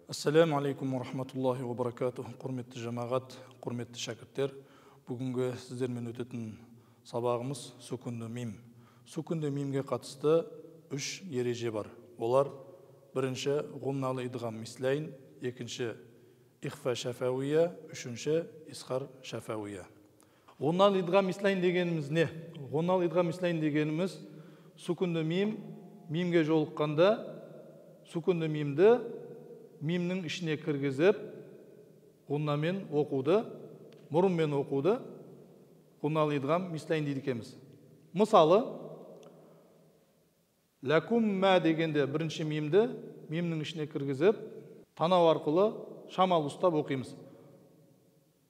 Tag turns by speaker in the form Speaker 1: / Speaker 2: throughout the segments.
Speaker 1: Ассаламу алейкум ва рахматуллахи ва баракатух. Құрметті жамағат, құрметті шәкірттер. Бүгінгі сіздермен өтетін сабағымыз сүкінді мим. Сүкінді мимге қатысты үш ереже бар. Олар бірінші ғунналы идғам мислайн, екінші ихфа шафауия, үшінші исхар шафауия. Ғунналы идғам мислайн дегеніміз не? Ғунналы идғам мислайн дегеніміз сүкінді мимге жолыққанда сүкінді мимді мимнің ішіне кіргізіп, ғуннамен оқуды, мұрынмен оқуды, ғунналы идғам мислайн дейді екенбіз. Мысалы, ләкуммә дегенде бірінші мимді мимнің ішіне кіргізіп, танау арқылы шамал ұстап оқимыз.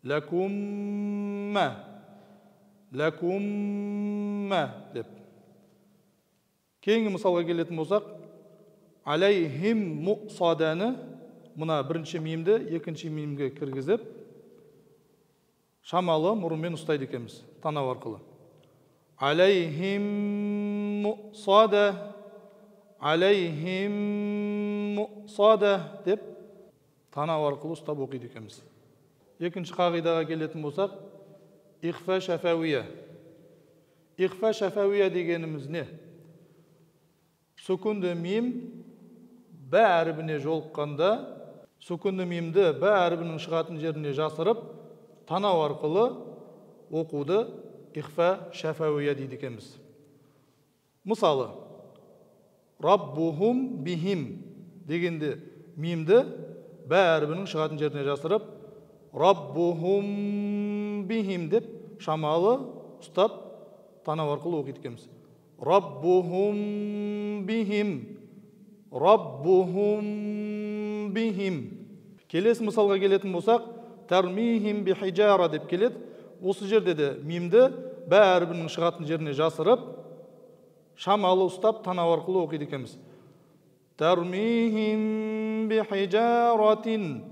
Speaker 1: Ләкуммә, ләкуммә деп. Кейінгі мысалға келетін болсақ, алейхим мұқсаданы мына бірінші мимді екінші мимге кіргізіп, шамалы мұрынмен ұстайды екенбіз, танау арқылы. Алейхим мұқсада, алейхим мұқсада деп танау арқылы ұстап оқиды екенбіз. Екінші қағидаға келетін болсақ, ихфа шафауия. Ихфа шафауия дегеніміз не? Сүкінді мим бә әрібіне жолыққанда, сүкінді мимді бә әрібінің шығатын жеріне жасырып, танау арқылы оқуды ихфа шафауия дейді екенбіз. Мысалы, раббухум бихим дегенде мимді бә әрібінің шығатын жеріне жасырып, раббухум бихим деп шамалы ұстап, танау арқылы оқиды екенбіз. Раббухум бихим, раббухум бихим. Келесі мысалға келетін болсақ, тармихим бихиджара деп келеді. Осы жерде де мимді бә әрібінің шығатын жеріне жасырып, шамалы ұстап, танау арқылы оқиды екенбіз. Тармихим бихиджаратин,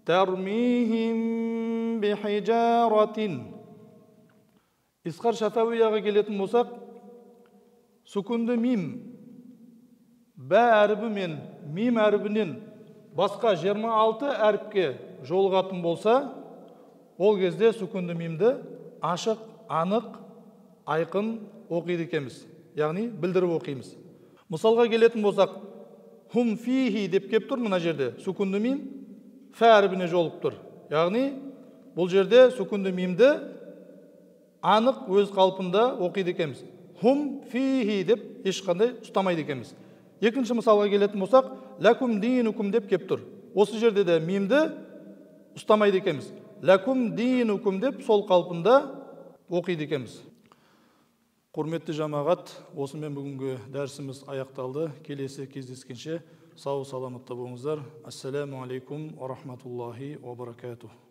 Speaker 1: тармихим бихиджаратин. Исхар шафауияға келетін болсақ, сүкінді мим бә әрібі мен мим әрібінен басқа 26 әріпке жолығатын болса, ол кезде сүкінді мимді ашық, анық, айқын оқиды екенбіз. Яғни білдіріп оқимыз. Мысалға келетін болсақ, хум фихи деп кеп тұр мына жерде. Сүкінді мим фә әрібіне жолып тұр. Яғни бұл жерде сүкінді мимді анық өз қалпында оқиды екенбіз. Хум фихи деп ешқандай ұстамайды екенбіз. Екінші мысалға келетін болсақ, ләкум динукум деп кеп тұр. Осы жерде де мимді ұстамайды екенбіз. Ләкум динукум деп сол қалпында оқиды екенбіз. Құрметті жамағат, осымен бүгінгі дәрісіміз аяқталды. Келесі кездескенше сау саламатта болыңыздар. Ассаламу алейкум ва рахматуллахи ва баракатух.